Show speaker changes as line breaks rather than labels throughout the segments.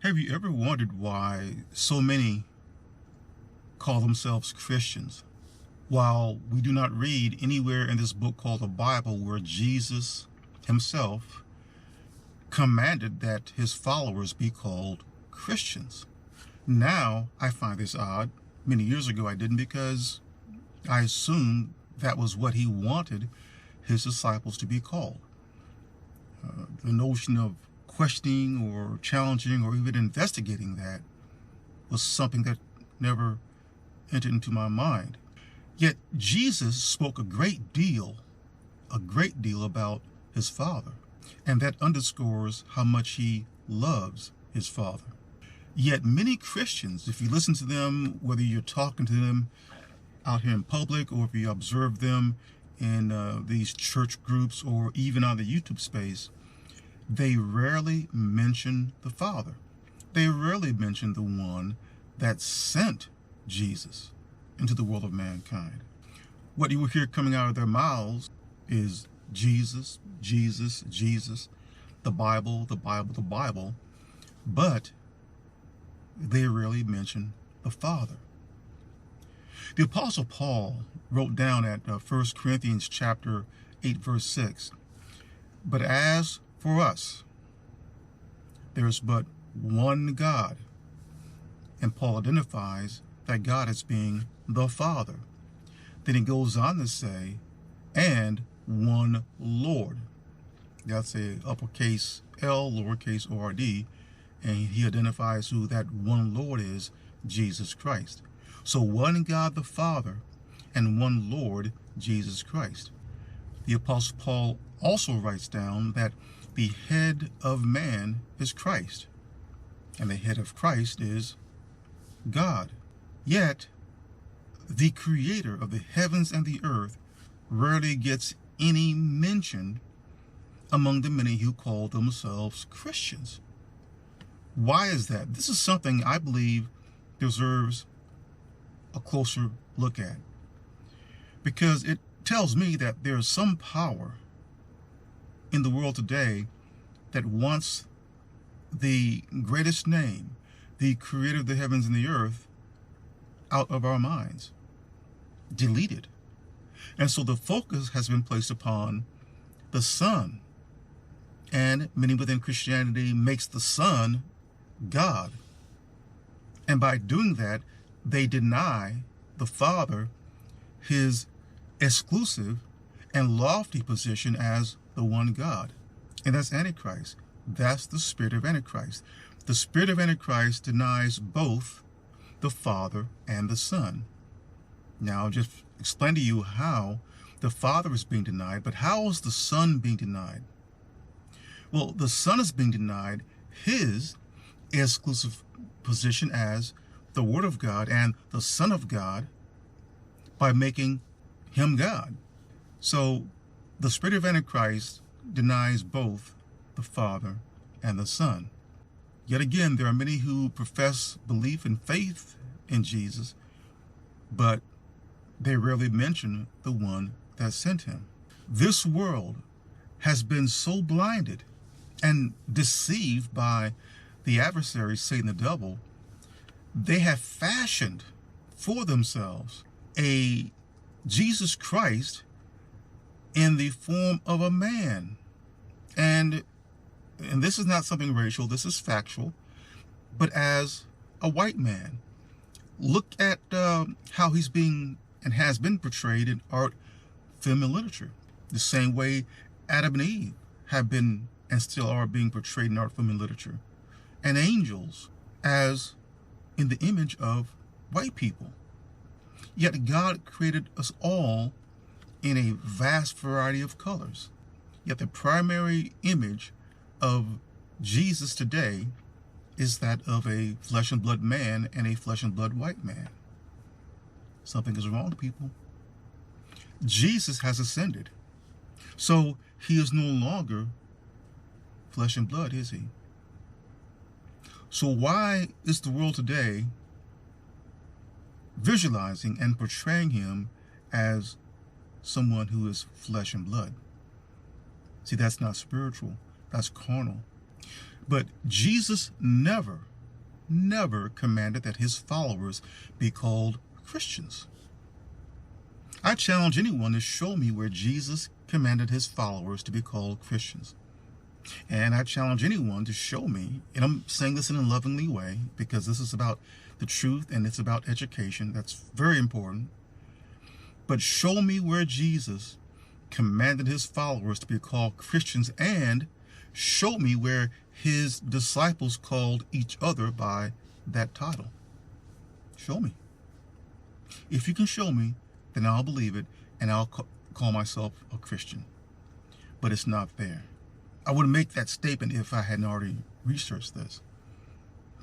Have you ever wondered why so many call themselves Christians, while we do not read anywhere in this book called the Bible where Jesus himself commanded that his followers be called Christians? Now, I find this odd. Many years ago I didn't, because I assumed that was what he wanted his disciples to be called. The notion of questioning or challenging or even investigating that was something that never entered into my mind. Yet Jesus spoke a great deal about his Father, and that underscores how much he loves his Father. Yet many Christians, if you listen to them, whether you're talking to them out here in public or if you observe them in these church groups or even on the YouTube space, they rarely mention the Father. They rarely mention the one that sent Jesus into the world of mankind. What you will hear coming out of their mouths is Jesus, Jesus, Jesus, the Bible, the Bible, the Bible, but they rarely mention the Father. The Apostle Paul wrote down at 1 Corinthians chapter 8, verse 6, "But as for us, there's but one God." And Paul identifies that God as being the Father. Then he goes on to say, "and one Lord." That's a uppercase L, lowercase ORD, and he identifies who that one Lord is, Jesus Christ. So one God the Father and one Lord, Jesus Christ. The Apostle Paul also writes down that the head of man is Christ, and the head of Christ is God. Yet, the creator of the heavens and the earth rarely gets any mention among the many who call themselves Christians. Why is that? This is something I believe deserves a closer look at, because it tells me that there's some power in the world today that wants the greatest name, the creator of the heavens and the earth, out of our minds, deleted. And so the focus has been placed upon the Son, and many within Christianity makes the Son God. And by doing that, they deny the Father his exclusive and lofty position as the one God. And that's Antichrist. That's the spirit of Antichrist. The spirit of Antichrist denies both the Father and the Son. Now, I'll just explain to you how the Father is being denied, but how is the Son being denied? Well, the Son is being denied his exclusive position as the Word of God and the Son of God by making him God. So the spirit of Antichrist denies both the Father and the Son. Yet again, there are many who profess belief and faith in Jesus, but they rarely mention the one that sent him. This world has been so blinded and deceived by the adversary, Satan the devil. They have fashioned for themselves a Jesus Christ in the form of a man. And this is not something racial, this is factual, but as a white man. Look at how he's being and has been portrayed in art, film, and literature. The same way Adam and Eve have been and still are being portrayed in art, film, and literature. And angels as in the image of white people. Yet God created us all in a vast variety of colors. Yet the primary image of Jesus today is that of a flesh and blood man and a flesh and blood white man. Something is wrong, people. Jesus has ascended. So he is no longer flesh and blood, is he? So why is the world today visualizing and portraying him as someone who is flesh and blood? See, that's not spiritual, that's carnal. But Jesus never never commanded that his followers be called Christians. I challenge anyone to show me where Jesus commanded his followers to be called Christians. And I challenge anyone to show me, and I'm saying this in a lovingly way because this is about the truth and it's about education. That's very important. But show me where Jesus commanded his followers to be called Christians, and show me where his disciples called each other by that title. Show me. If you can show me, then I'll believe it and I'll call myself a Christian. But it's not there. I wouldn't make that statement if I hadn't already researched this.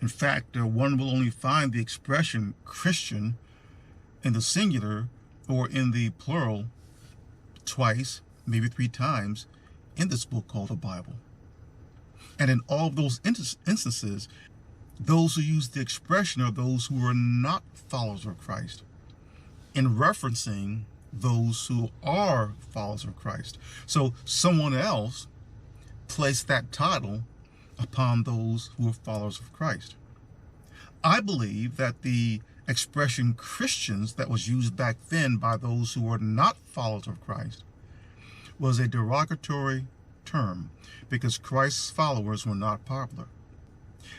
In fact, one will only find the expression Christian in the singular or in the plural twice, maybe 3 times in this book called the Bible. And in all of those instances, those who use the expression are those who are not followers of Christ, in referencing those who are followers of Christ. So someone else placed that title upon those who are followers of Christ. I believe that the expression Christians that was used back then by those who were not followers of Christ was a derogatory term because Christ's followers were not popular.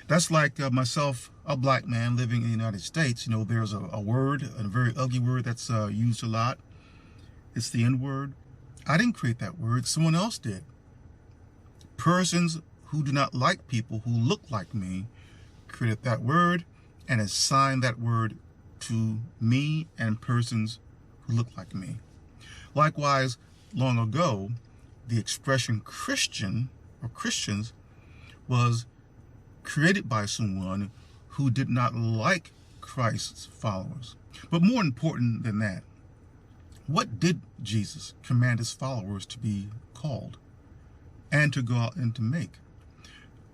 That's like myself, a black man living in the United States. You know, there's a word, a very ugly word that's used a lot. It's the N-word. I didn't create that word. Someone else did. Persons who do not like people who look like me created that word and assigned that word to me and persons who look like me. Likewise, long ago, the expression Christian or Christians was created by someone who did not like Christ's followers. But more important than that, what did Jesus command his followers to be called and to go out and to make?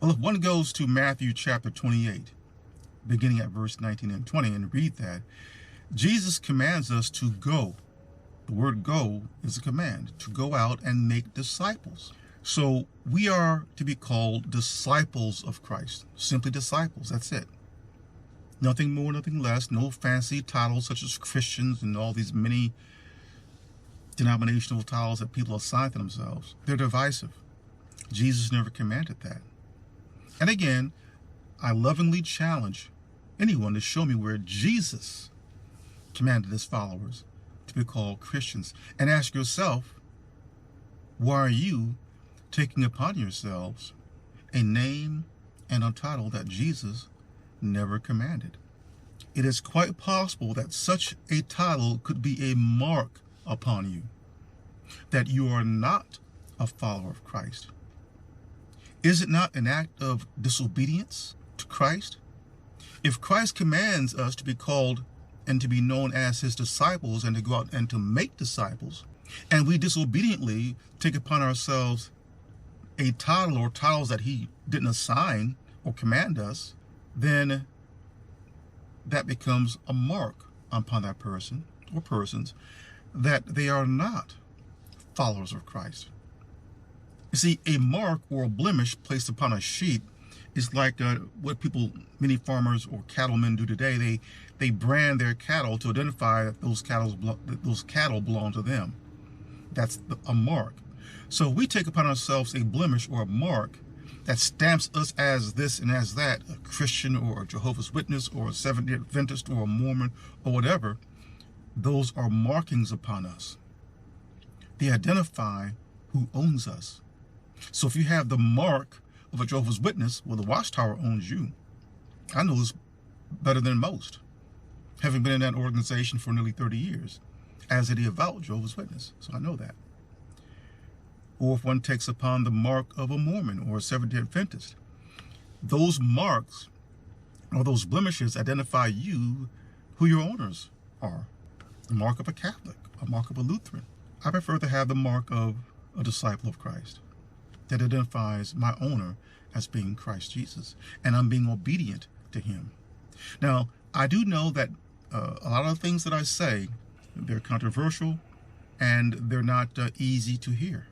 Well, if one goes to Matthew chapter 28, beginning at verse 19 and 20, and read that, Jesus commands us to go. The word go is a command, to go out and make disciples. So we are to be called disciples of Christ, simply disciples, that's it. Nothing more, nothing less, no fancy titles such as Christians and all these many denominational titles that people assign to themselves. They're divisive. Jesus never commanded that. And again, I lovingly challenge anyone to show me where Jesus commanded his followers to be called Christians. And ask yourself, why are you taking upon yourselves a name and a title that Jesus never commanded? It is quite possible that such a title could be a mark upon you, that you are not a follower of Christ. Is it not an act of disobedience to Christ? If Christ commands us to be called and to be known as his disciples and to go out and to make disciples, and we disobediently take upon ourselves a title or titles that he didn't assign or command us, then that becomes a mark upon that person or persons that they are not followers of Christ. You see, a mark or a blemish placed upon a sheep is like what many farmers or cattlemen do today. They brand their cattle to identify that those cattle belong to them. That's a mark. So we take upon ourselves a blemish or a mark that stamps us as this and as that, a Christian or a Jehovah's Witness or a Seventh-day Adventist or a Mormon or whatever. Those are markings upon us. They identify who owns us. So if you have the mark of a Jehovah's Witness, well, the Watchtower owns you. I know this better than most, having been in that organization for nearly 30 years as a devout Jehovah's Witness. So I know that. Or if one takes upon the mark of a Mormon or a Seventh-day Adventist, those marks or those blemishes identify you, who your owners are. The mark of a Catholic, a mark of a Lutheran. I prefer to have the mark of a disciple of Christ that identifies my owner as being Christ Jesus, and I'm being obedient to him. Now, I do know that a lot of the things that I say, they're controversial and they're not easy to hear.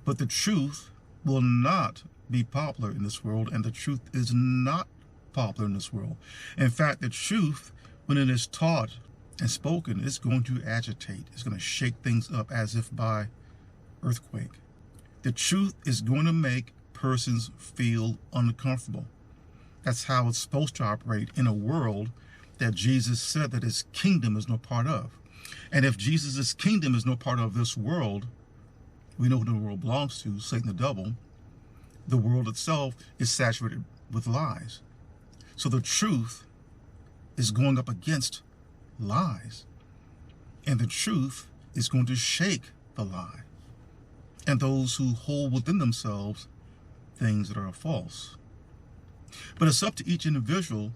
But the truth will not be popular in this world, and the truth is not popular in this world. In fact, the truth, when it is taught and spoken, is going to agitate. It's going to shake things up as if by earthquake. The truth is going to make persons feel uncomfortable. That's how it's supposed to operate in a world that Jesus said that his kingdom is no part of. And if Jesus' kingdom is no part of this world, we know who the world belongs to, Satan the devil. The world itself is saturated with lies. So the truth is going up against lies. And the truth is going to shake the lie and those who hold within themselves things that are false. But it's up to each individual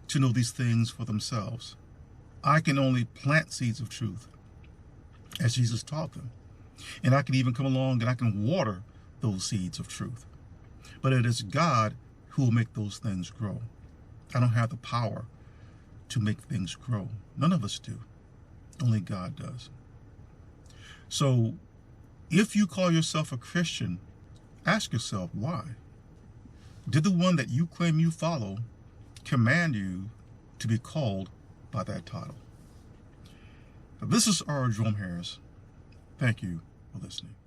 to know these things for themselves. I can only plant seeds of truth as Jesus taught them. And I can even come along and I can water those seeds of truth. But it is God who will make those things grow. I don't have the power to make things grow. None of us do. Only God does. So if you call yourself a Christian, ask yourself why. Did the one that you claim you follow command you to be called by that title? This is R. Jerome Harris. Thank you for listening.